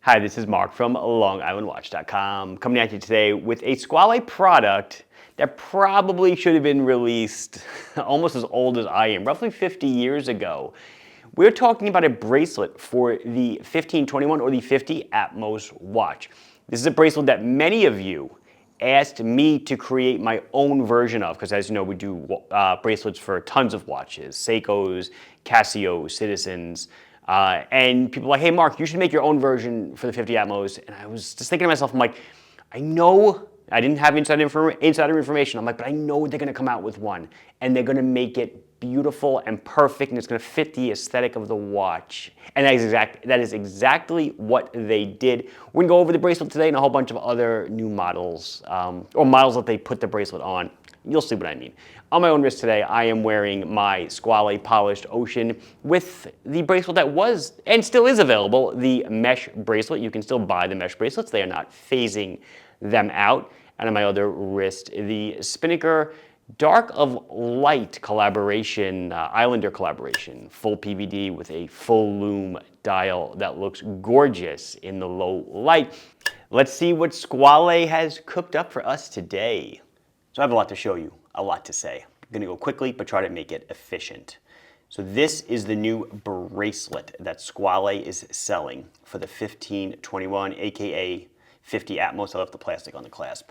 Hi, this is Mark from LongIslandWatch.com, coming at you today with a Squale product that probably should have been released almost as old as I am, roughly 50 years ago. We're talking about a bracelet for the 1521 or the 50 Atmos watch. This is a bracelet that many of you asked me to create my own version of, because as you know, we do bracelets for tons of watches, Seikos, Casio, Citizens, and people are like, hey Mark, you should make your own version for the 50 Atmos. And I was just thinking to myself, I'm like, I know, I didn't have insider information. I'm like, but I know they're gonna come out with one and they're gonna make it beautiful and perfect and it's gonna fit the aesthetic of the watch. And that is exactly what they did. We're gonna go over the bracelet today and a whole bunch of other new models, or models that they put the bracelet on. You'll see what I mean. On my own wrist today, I am wearing my Squale Polished Ocean with the bracelet that was and still is available, the mesh bracelet. You can still buy the mesh bracelets. They are not phasing them out. And on my other wrist, the Spinnaker Dark of Light collaboration, Islander collaboration, full PVD with a full lume dial that looks gorgeous in the low light. Let's see what Squale has cooked up for us today. So I have a lot to show you, a lot to say. I'm gonna go quickly, but try to make it efficient. So this is the new bracelet that Squale is selling for the 1521, AKA 50 Atmos. I left the plastic on the clasp.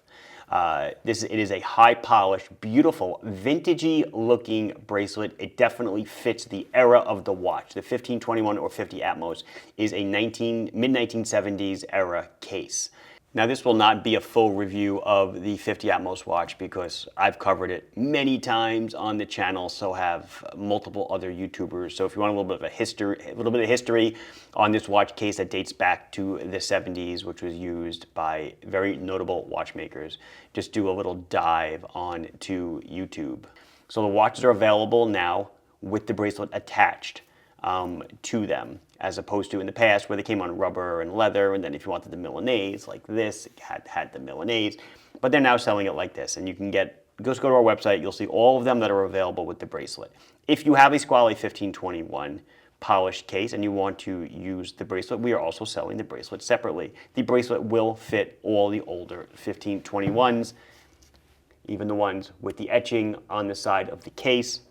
It is a high polished, beautiful, vintagey looking bracelet. It definitely fits the era of the watch. The 1521 or 50 Atmos is a mid-1970s era case. Now this will not be a full review of the 50 Atmos watch because I've covered it many times on the channel, so have multiple other YouTubers. So if you want a little bit of history on this watch case that dates back to the 70s, which was used by very notable watchmakers, just do a little dive onto YouTube. So the watches are available now with the bracelet attached to them, as opposed to in the past where they came on rubber and leather, and then if you wanted the Milanese like this, it had the Milanese, but they're now selling it like this, and you can just go to our website, you'll see all of them that are available with the bracelet. If you have a Squale 1521 polished case and you want to use the bracelet, we are also selling the bracelet separately. The bracelet will fit all the older 1521s, even the ones with the etching on the side of the case.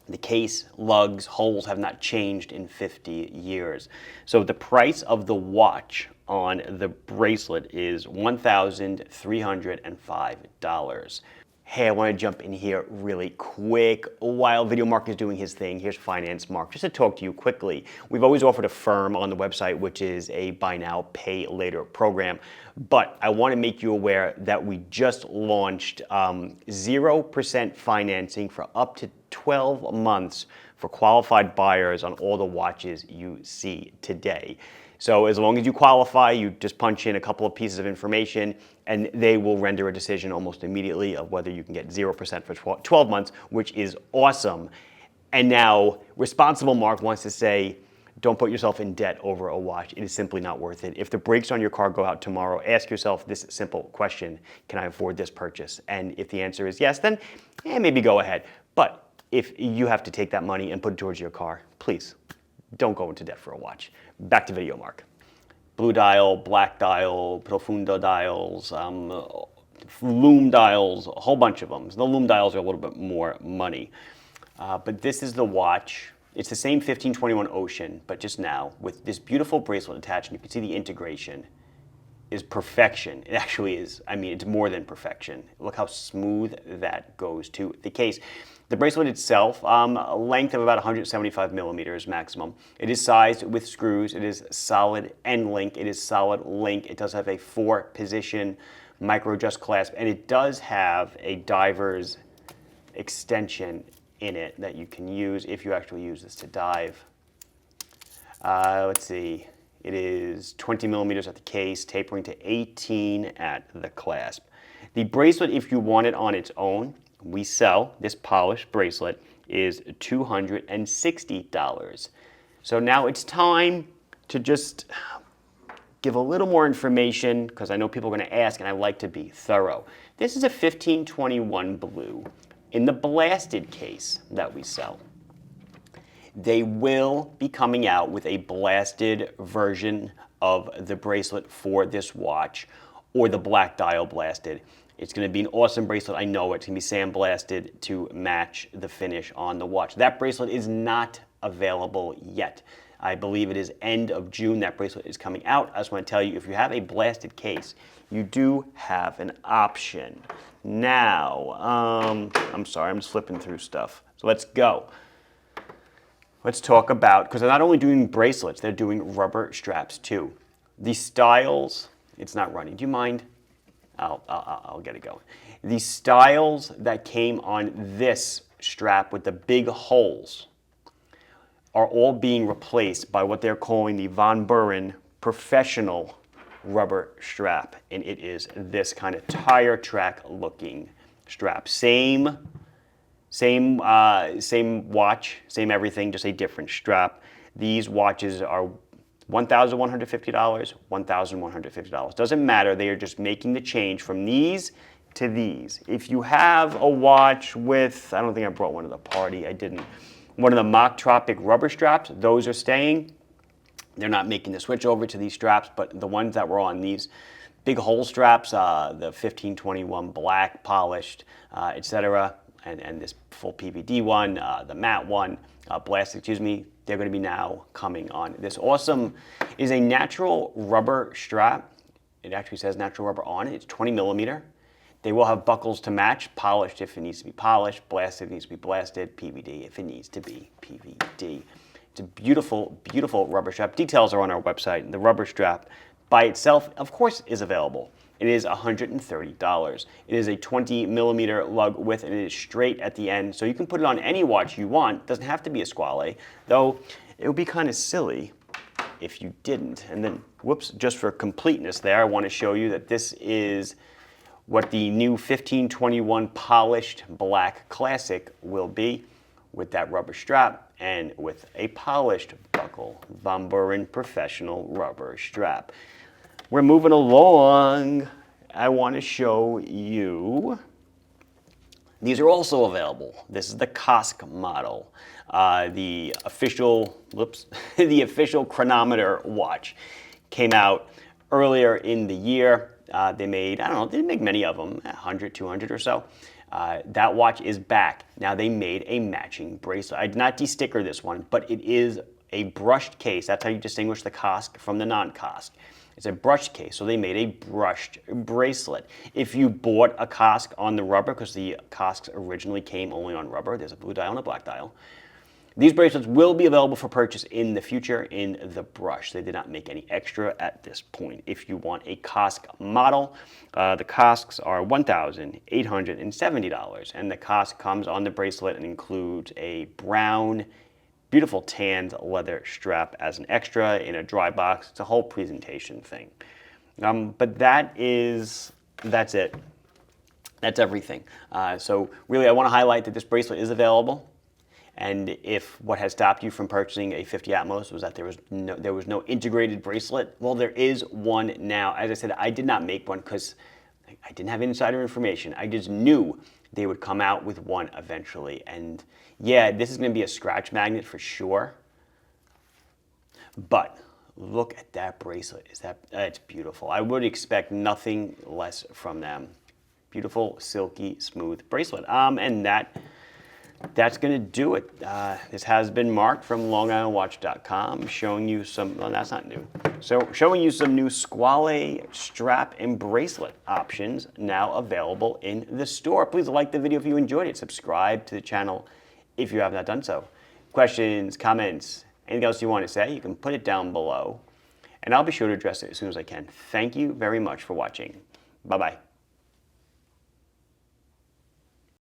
The case, lugs, holes have not changed in 50 years. So the price of the watch on the bracelet is $1,305. Hey, I want to jump in here really quick. While Video Mark is doing his thing, here's Finance Mark. Just to talk to you quickly, we've always offered a firm on the website, which is a buy now, pay later program. But I want to make you aware that we just launched 0% financing for up to 12 months for qualified buyers on all the watches you see today. So as long as you qualify, you just punch in a couple of pieces of information and they will render a decision almost immediately of whether you can get 0% for 12 months, which is awesome. And now, Responsible Mark wants to say, don't put yourself in debt over a watch. It is simply not worth it. If the brakes on your car go out tomorrow, ask yourself this simple question: can I afford this purchase? And if the answer is yes, then maybe go ahead. But if you have to take that money and put it towards your car, please don't go into debt for a watch. Back to Video Mark. Blue dial, black dial, profundo dials, lume dials, a whole bunch of them. The lume dials are a little bit more money. But this is the watch. It's the same 1521 Ocean, but just now with this beautiful bracelet attached, and you can see the integration is perfection. It actually is. I mean, it's more than perfection. Look how smooth that goes to the case. The bracelet itself, a length of about 175 millimeters maximum. It is sized with screws. It is solid end link. It is solid link. It does have a 4-position micro adjust clasp, and it does have a diver's extension in it that you can use if you actually use this to dive. Let's see. It is 20 millimeters at the case, tapering to 18 at the clasp. The bracelet, if you want it on its own, we sell this polished bracelet is $260. So now it's time to just give a little more information because I know people are going to ask and I like to be thorough. This is a 1521 blue in the blasted case that we sell. They will be coming out with a blasted version of the bracelet for this watch or the black dial blasted. It's going to be an awesome bracelet. I know it's going to be sandblasted to match the finish on the watch. That bracelet is not available yet. I believe it is end of June that bracelet is coming out. I just want to tell you, if you have a blasted case, you do have an option. Now, I'm sorry, I'm just flipping through stuff. So let's go. Let's talk about, because they're not only doing bracelets, they're doing rubber straps too. The styles, it's not running. Do you mind? I'll get it going. The styles that came on this strap with the big holes are all being replaced by what they're calling the Von Buren professional rubber strap. And it is this kind of tire track looking strap. Same watch, same everything, just a different strap. These watches are $1,150, $1,150. Doesn't matter, they are just making the change from these to these. If you have a watch with, I don't think I brought one to the party, I didn't, one of the Mach Tropic rubber straps, those are staying. They're not making the switch over to these straps, but the ones that were on these big hole straps, the 1521 black polished, etc., and this full PVD one, the matte one, blasted, excuse me, they're going to be now coming on. This awesome is a natural rubber strap. It actually says natural rubber on it. It's 20 millimeter. They will have buckles to match, polished if it needs to be polished, blasted if it needs to be blasted, PVD if it needs to be PVD. It's a beautiful, beautiful rubber strap. Details are on our website. The rubber strap by itself, of course, is available. It is $130. It is a 20 millimeter lug width and it is straight at the end. So you can put it on any watch you want. It doesn't have to be a Squale, though it would be kind of silly if you didn't. And then, whoops, just for completeness there, I want to show you that this is what the new 1521 polished black classic will be with that rubber strap and with a polished buckle. Von Buren professional rubber strap. We're moving along. I want to show you, these are also available. This is the COSC model, the official, the official chronometer watch. Came out earlier in the year. They made, I don't know, they didn't make many of them, 100, 200 or so. That watch is back. Now they made a matching bracelet. I did not de-sticker this one, but it is a brushed case. That's how you distinguish the COSC from the non-COSC. It's a brushed case, so they made a brushed bracelet. If you bought a COSC on the rubber, because the COSCs originally came only on rubber, there's a blue dial and a black dial, these bracelets will be available for purchase in the future in the brush. They did not make any extra at this point. If you want a COSC model, the COSCs are $1,870, and the COSC comes on the bracelet and includes a brown, beautiful tanned leather strap as an extra in a dry box. It's a whole presentation thing. But that's it. That's everything. So really, I want to highlight that this bracelet is available. And if what has stopped you from purchasing a 50 Atmos was that there was no integrated bracelet, well, there is one now. As I said, I did not make one because I didn't have insider information. I just knew they would come out with one eventually. And yeah, this is going to be a scratch magnet for sure. But look at that bracelet. It's beautiful. I would expect nothing less from them. Beautiful, silky, smooth bracelet. And that's going to do it. This has been Mark from LongIslandWatch.com showing you some, well, that's not new. So showing you some new Squale strap and bracelet options now available in the store. Please like the video if you enjoyed it. Subscribe to the channel if you have not done so. Questions, comments, anything else you want to say, you can put it down below. And I'll be sure to address it as soon as I can. Thank you very much for watching. Bye-bye.